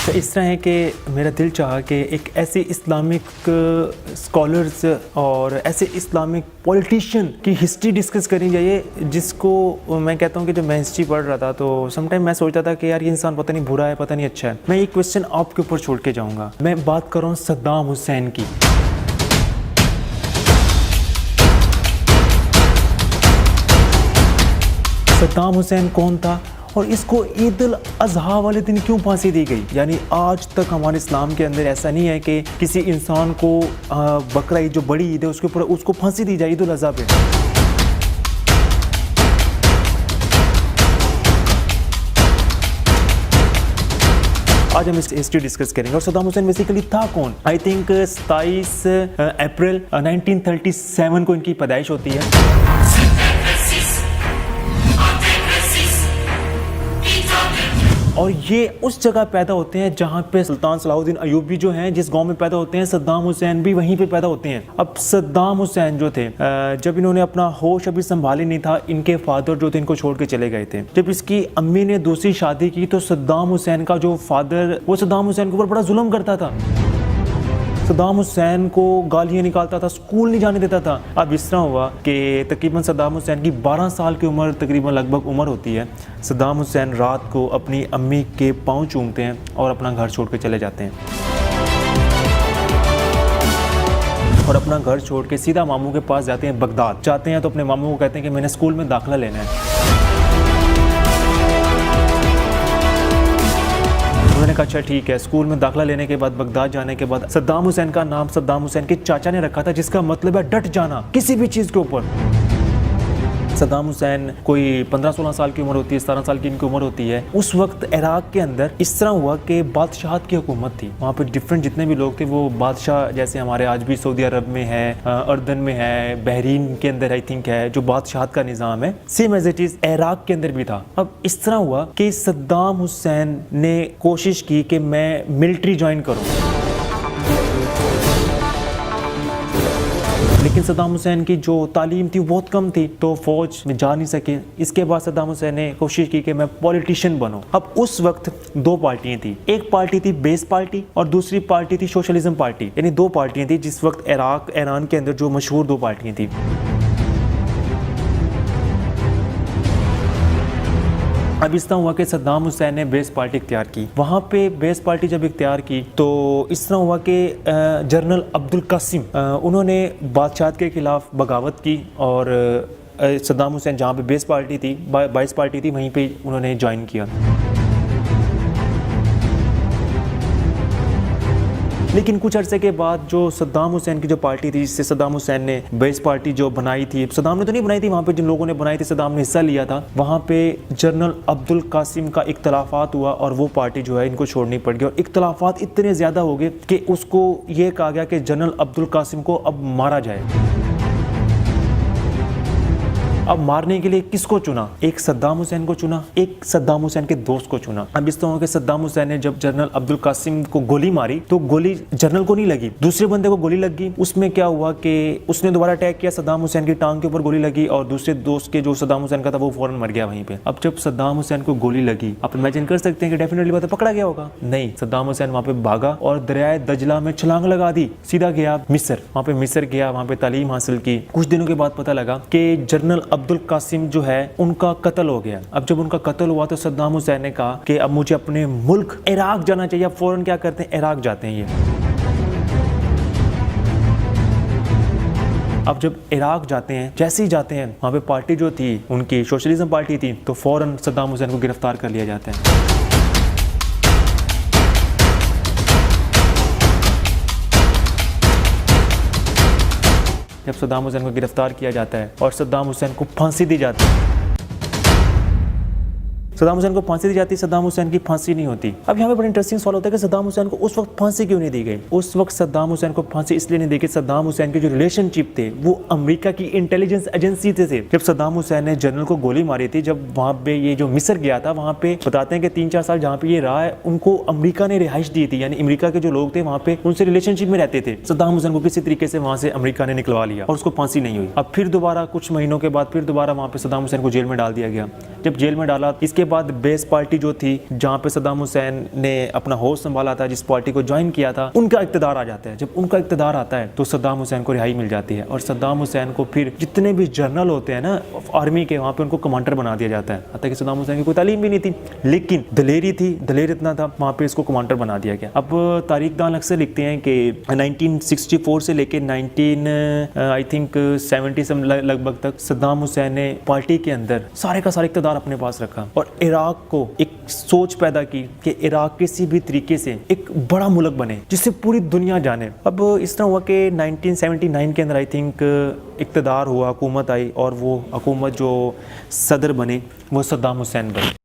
तो इस तरह है कि मेरा दिल चाहा कि एक ऐसे इस्लामिक स्कॉलर्स और ऐसे इस्लामिक पॉलिटिशियन की हिस्ट्री डिस्कस करनी चाहिए, जिसको मैं कहता हूँ कि जब मैं हिस्ट्री पढ़ रहा था तो समटाइम मैं सोचता था कि यार ये इंसान पता नहीं बुरा है, पता नहीं अच्छा है। मैं एक क्वेश्चन आपके ऊपर छोड़ के जाऊँगा। मैं बात कर रहा हूँ सद्दाम हुसैन की। सद्दाम हुसैन कौन था और इसको ईद उल अज़हा वाले दिन क्यों फांसी दी गई? यानी आज तक हमारे इस्लाम के अंदर ऐसा नहीं है कि किसी इंसान को बकरा ईद जो बड़ी ईद है उसके ऊपर उसको फांसी दी जाए ईद उल अज़हा पे। आज हम इस हिस्ट्री डिस्कस करेंगे। और सद्दाम हुसैन बेसिकली था कौन? आई थिंक 27 अप्रैल 1937 को इनकी पैदाइश होती है। और ये उस जगह पैदा होते हैं जहाँ पे सुल्तान सलाहुद्दीन अय्यूबी जो हैं, जिस गांव में पैदा होते हैं, सद्दाम हुसैन भी वहीं पे पैदा होते हैं। अब सद्दाम हुसैन जो थे, जब इन्होंने अपना होश अभी संभाले नहीं था, इनके फादर जो थे इनको छोड़ के चले गए थे। जब इसकी अम्मी ने दूसरी शादी की तो सद्दाम हुसैन का जो फादर, वो सद्दाम हुसैन के ऊपर बड़ा जुल्म करता था। सद्दाम हुसैन को गालियाँ निकालता था, स्कूल नहीं जाने देता था। अब इस तरह हुआ कि तकरीबन सद्दाम हुसैन की 12 साल की उम्र तकरीबन लगभग उम्र होती है। सद्दाम हुसैन रात को अपनी अम्मी के पाँव चूमते हैं और अपना घर छोड़ के चले जाते हैं और अपना घर छोड़ के सीधा मामू के पास जाते हैं। बगदाद जाते हैं तो अपने मामू को कहते हैं कि मैंने स्कूल में दाखिला लेना है। उन्होंने कहा अच्छा ठीक है। स्कूल में दाखिला लेने के बाद, बगदाद जाने के बाद, सद्दाम हुसैन का नाम सद्दाम हुसैन के चाचा ने रखा था, जिसका मतलब है डट जाना किसी भी चीज़ के ऊपर। सद्दाम हुसैन कोई 15-16 साल की उम्र होती है, 17 साल की इनकी उम्र होती है। उस वक्त इराक के अंदर इस तरह हुआ कि बादशाहत की हुकूमत थी। वहाँ पे डिफरेंट जितने भी लोग थे वो बादशाह, जैसे हमारे आज भी सऊदी अरब में है, अर्दन में है, बहरीन के अंदर आई थिंक है, जो बादशाहत का निज़ाम है, same as it is Iraq के अंदर भी था। अब इस तरह हुआ कि सद्दाम हुसैन ने कोशिश की कि मैं मिलिट्री ज्वाइन करूँ, लेकिन सद्दाम हुसैन की जो तालीम थी वो बहुत कम थी, तो फौज में जा नहीं सके। इसके बाद सद्दाम हुसैन ने कोशिश की कि मैं पॉलिटिशियन बनूं। अब उस वक्त दो पार्टियां थी, एक पार्टी थी बेस पार्टी और दूसरी पार्टी थी सोशलिज्म पार्टी। यानी दो पार्टियां थी जिस वक्त इराक ईरान के अंदर जो मशहूर दो पार्टियां थी। अब इस तरह हुआ कि सद्दाम हुसैन ने बेस पार्टी इख्तियार की। वहाँ पे बेस पार्टी जब इख्तियार की तो इस तरह हुआ कि जनरल अब्दुल कासिम उन्होंने बादशाह के खिलाफ बगावत की और सद्दाम हुसैन जहाँ पे बेस पार्टी थी, बाइस पार्टी थी, वहीं पे उन्होंने ज्वाइन किया। लेकिन कुछ अरसे के बाद जो सद्दाम हुसैन की जो पार्टी थी, जिससे सद्दाम हुसैन ने बेस पार्टी जो बनाई थी, सद्दाम ने तो नहीं बनाई थी, वहाँ पे जिन लोगों ने बनाई थी सद्दाम ने हिस्सा लिया था, वहाँ पे जनरल अब्दुल कासिम का इख्तलाफात हुआ और वो पार्टी जो है इनको छोड़नी पड़ गई। और इख्तलाफात इतने ज़्यादा हो गए कि उसको ये कहा गया कि जनरल अब्दुल कासिम को अब मारा जाए। अब मारने के लिए किसको चुना? एक सद्दाम हुसैन को चुना, एक सद्दाम हुसैन के दोस्त को चुना। अब इस तरह के सद्दाम हुसैन ने जब जनरल अब्दुल कासिम को गोली मारी तो गोली जनरल को नहीं लगी, दूसरे बंदे को गोली लग गई। उसमें क्या हुआ कि उसने दोबारा अटैक किया, सद्दाम हुसैन की टांग के ऊपर गोली लगी और दूसरे दोस्त के जो सद्दाम हुसैन का था वो फौरन मर गया वहीं पे। अब जब सद्दाम हुसैन को गोली लगी, आप इमेजिन कर सकते हैं कि डेफिनेटली बात पकड़ा गया होगा। नहीं, सद्दाम हुसैन वहाँ पे भागा और दरियाए दजला में छलांग लगा दी, सीधा गया मिस्र। वहाँ पे मिस्र गया, वहाँ पे तालीम हासिल की। कुछ दिनों के बाद पता लगा कि जनरल अब्दुल कासिम जो है उनका कत्ल हो गया। अब जब उनका कत्ल हुआ तो सद्दाम हुसैन ने कहा कि अब मुझे अपने मुल्क इराक जाना चाहिए। अब फौरन क्या करते हैं, इराक जाते हैं ये। अब जब इराक जाते हैं, जैसे ही जाते हैं, वहाँ पे पार्टी जो थी उनकी सोशलिज्म पार्टी थी, तो फौरन सद्दाम हुसैन को गिरफ्तार कर लिया जाता है। जब सद्दाम हुसैन को गिरफ्तार किया जाता है और सद्दाम हुसैन को फांसी दी जाती है, सद्दाम हुसैन को फांसी दी जाती है, सद्दाम हुसैन की फांसी नहीं होती। अब यहाँ पे बड़ा इंटरेस्टिंग सवाल होता है कि सद्दाम हुसैन को उस वक्त फांसी क्यों नहीं दी गई? उस वक्त सद्दाम हुसैन को फांसी इसलिए नहीं दी कि सद्दाम हुसैन के जो रिलेशनशिप थे वो अमेरिका की इंटेलिजेंस एजेंसी थे। जब सद्दाम हुसैन ने जनरल को गोली मारी थी, जब वहाँ पे ये जो मिस्र गया था, वहाँ पे बताते हैं कि 3-4 साल जहाँ पे ये रहा है, उनको अमेरिका ने रिहाइश दी थी। यानी अमेरिका के जो लोग थे वहाँ पे उनसे रिलेशनशिप में रहते थे। सद्दाम हुसैन को किसी तरीके से वहाँ से अमेरिका ने निकलवा लिया और उसको फांसी नहीं हुई। अब फिर दोबारा कुछ महीनों के बाद फिर दोबारा वहाँ पे सद्दाम हुसैन को जेल में डाल दिया गया। जब जेल में डाला, इसके बाद बेस पार्टी जो थी, जहाँ पे सद्दाम हुसैन ने अपना होश संभाला था, जिस पार्टी को ज्वाइन किया था, उनका इक़्तिदार आ जाता है। जब उनका इक़्तिदार आता है तो सद्दाम हुसैन को रिहाई मिल जाती है और सद्दाम हुसैन को फिर जितने भी जनरल होते हैं ना आर्मी के, वहाँ पे उनको कमांडर बना दिया जाता है। हालांकि सद्दाम हुसैन की कोई तालीम भी नहीं थी, लेकिन दलेरी थी, दलेर इतना था, वहाँ पे इसको कमांडर बना दिया गया। अब तारीखदान अक्सर लिखते हैं कि 1964 से लेके 1970 से लगभग तक सद्दाम हुसैन ने पार्टी के अंदर सारे का सारा इक़्तिदार अपने पास रखा और इराक को एक सोच पैदा की कि इराक किसी भी तरीके से एक बड़ा मुल्क बने जिससे पूरी दुनिया जाने। अब इस तरह हुआ कि 1979 के अंदर आई थिंक इक़्तिदार हुआ, हुकूमत आई और वो हुकूमत जो सदर बने वो सद्दाम हुसैन बने।